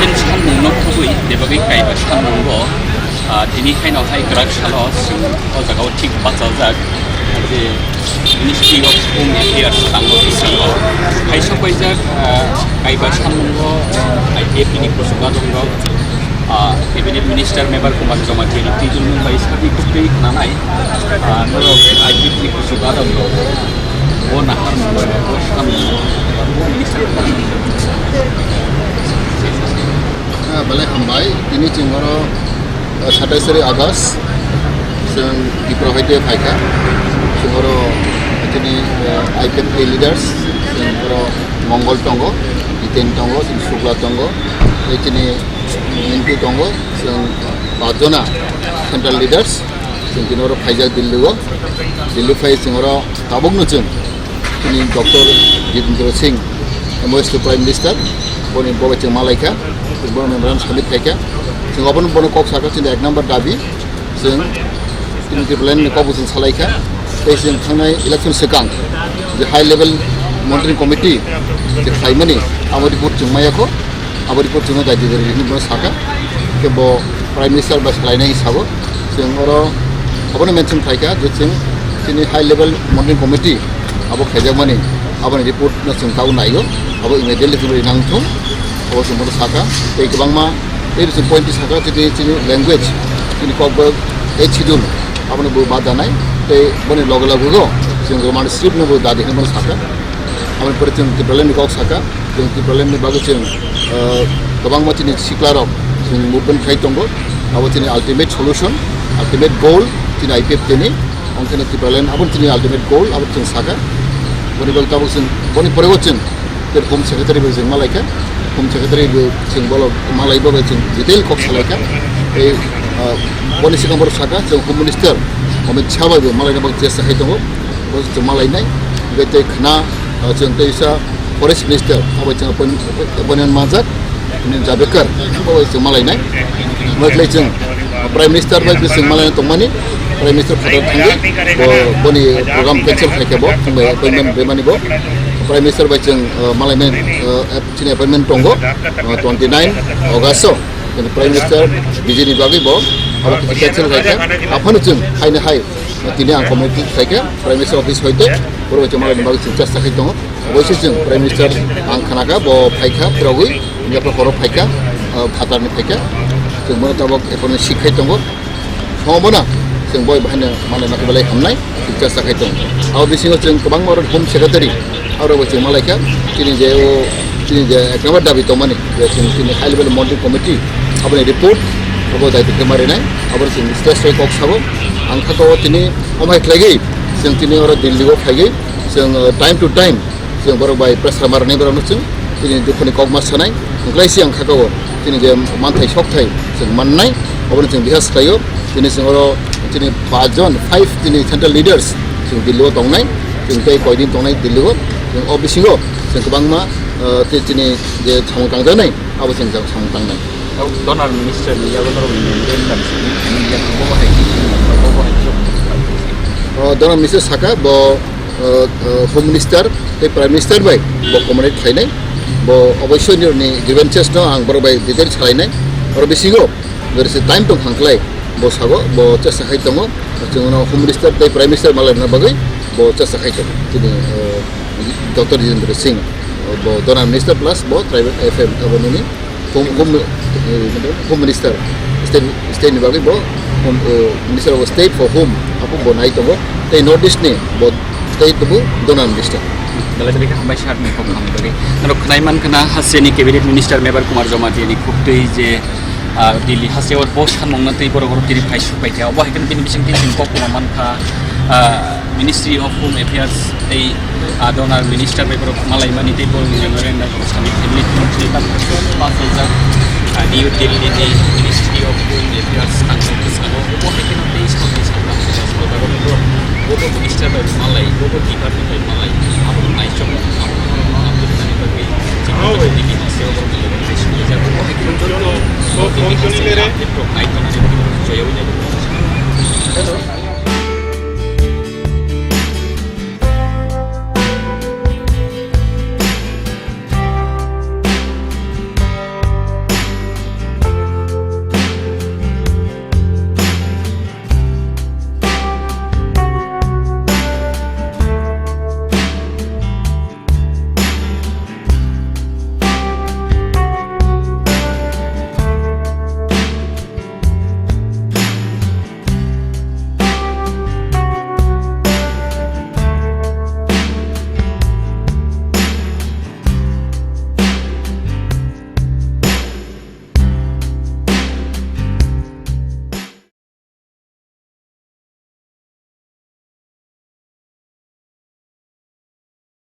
Tibralen सानदुंनो गुबै बेबागै गायबा सानदुंबो दिनैखायनावहाय गोराक सालाव जों अजागाव थिग बाजाजाक जे मिनिस्ट्रि अफ होम एफेयार्स थांगो बिसाङाव खायसे बायजाक गायबा सानदुंबो IPFT नि प्रसंगा दंगो केबिनेट मिनिस्टार मेम्बार कुमार जमातिनि तिजुलमोन बाय साबि कुप्ति खानाय नरो IPFT नि प्रसंगा दंगो वो नाहार मोनबाय वो सानदुं minister Balai hambai ini cingoro 27 Agust जों Tripura haite phaika cingoro ini IPFT leaders cingoro Mongol tongo Iten tongo Sukla tongo ini Mintu tongo जों Bajona central leaders जों cingoro phaijak Dillu phai cingoro tabungno जों ini Dr. Jitendra Singh MOS Prime Minister boni boba जों Malaikha Bono memberan samit phaika जों अपन bono kok saka जों 1 number dabi जों ini Tripura ni kok जों salaikha tei जों थांनाय election sekang the high level monitoring committee the khaimani abo report जों mayako abo report जों dai dire ni bono saka ke bo prime minister ba salainai hisabo जों oro abono mention phaika जों ini high level monitoring committee abo khajamani abo report na जों tau naigo abo immediately जों nangthum abo जों bono saka tei kobangma এই যে পয়েন্টটি থাকা যদি ল্যাঙ্গুয়েজ তিনি কবে এই শিডিউল আপনি বউ বাধা নাই তো বনে লগে লগে जों মানে স্ক্রিপ্ট নেব দাদি হেন থাকা আমি পরে जों Tripura কক থাকা जों Tripura বাগে जों गोबां मानसिनि सिक्लाराव जों मुभमेन्ट खाय दंग आबो तिनि आल्टिमेट सल्यूशन आल्टिमेट गोल तिनि IPFT नि ओंखायनो Tripura आबो तिनि आल्टिमेट गोल आबो जों साका बनि बल ताबो जों बनि परेबो जों होम सेक्रेटारि जों Malaikha होम सेक्रेटारि जों बोलो मालायबो जों डिटेल कक सालायखा ए बनि सिगांबर साका जों होम मिनिस्टार अमित शाहबाबो मालायना बग जेस हाय दङ जों मालायनाय बेते खना जों तैसा फरेस्ट मिनिस्टार आबो जों बनि माजाक जाबेकर आबो जों मालायनाय मथले जों प्राइम मिनिस्टार बाय जों मालायना दंमानि प्राइम मिनिस्टार फादर थांगे बनि प्रग्राम कैंसिल खायखेबो बुंबाय अपॉइंटमेंट बेमानिबो प्राइम मिनिस्टार बाय जों मालायना तिनि अपॉइंटमेंट दङ 29 अगस्त प्राइम मिनिस्टार बिजेनि बागैबो आबो कैंसिल खायखे आफानो जों हायनो हाय तिनि आं कमिटि खायखे प्राइम मिनिस्टार अफिस होयते बर' जों मालायनि बागै जों चेष्टा खाय दङ अबयसे जों प्राइम मिनिस्टार आं खानागा ब फायखा फोरावै इनिफ्राय हराव फायखा फादारनि फायखा जों मोन ताबक एपन शिखाय दङ समबना जों बय बाहायनो मालायना बेलाय हामनाय जों चेष्टा खाय दङ आरो बिसिङाव जों गोबां मरद होम सेक्रेटारि आरो जों Malaikha तिनि जे एकनम्बर दाबि दंमानि जों तिनि हाइ लेभेल मनिटरिं कमिटि आबोनि रिपर्ट आबो दायित्व केमारिनाय आबो जों स्टेज बाय कक साबो आं खाखौ तिनि हमहाय ख्लायगै जों तिनि आरो दिल्लीआव फायगै जों टाइम टु टाइम जों बर' बाय प्रेसार मारनाय बरावनो जों तिनि दुखुनि कक मासानाय ओंख्लायसि आं खाखौ तिनि जे मानथाय सकथाय जों माननाय आबो जों बिहास खायो तिनि जों आरो तिनि 5 जन 5 तिनि सेन्ट्रेल लिडार्स जों दिल्लीआव दंनाय जों बै कयदिन दंनाय दिल्लीआव जों अबिसिङाव जों गोबांमा तिनि जे थांजानाय आबो जों थांनाय DoNER मिनिस्टार याबो DoNER मिनिस्टार साका ब होम मिनिस्टार ते प्राइम मिनिस्टार बाय ब कमिटि खायनाय ब अबयस्य नि ग्रीवेंसेस न आं बर बाय डिटेल सालायनाय आरो बिसिङाव लोगोसे टाइम दं खांख्लाय ब सागो ब चेष्टा खाय दङ जों होम मिनिस्टार ते प्राइम मिनिस्टार मालायना बागै ब चेष्टा खाय दङ तिनि Dr. Jitendra Singh ब DoNER मिनिस्टार प्लस ब ट्राइबल FM अबनि होम मिनिस्टार स्टेट नि बागै ब मिनिस्टार अफ स्टेट फर होम आबो बनाय दङ ते नॉर्थ ईस्ट नि ब स्टेट दबो DoNER मिनिस्टार दालाय बेखौ हामबाय सारनि खम खालामबाय नरो खनायमान खना हासेनि केबिनेट मिनिस्टार मेम्बार कुमार जमातिनि खुबदै जे दिल्ली हासेयाव बस खानमंना तै बर' तिरि फाइ सुबाय थाया अबा हेकन तिनि बिसिं तिनि कक मानखा मिनिस्ट्रि अफ होम एफेयार्स तै DoNER मिनिस्टार बाय बर' मालायमानि तै बर' मेमोरेन्डाम सामिट फेमिलि कमिटि पासजा निउ दिल्ली नि मिनिस्ट्रि अफ होम एफेयार्स थांनो गोसानो अबा हेकन तै सामनि सामना बर' मिनिस्टार बाय मालाय बर' डिपार्टमेन्ट बाय मालाय आबो नायचम आबो दिल्ली हासेयाव बर' मिनिस्ट्रि जाबो हेकन तो दिल्ली हासेयाव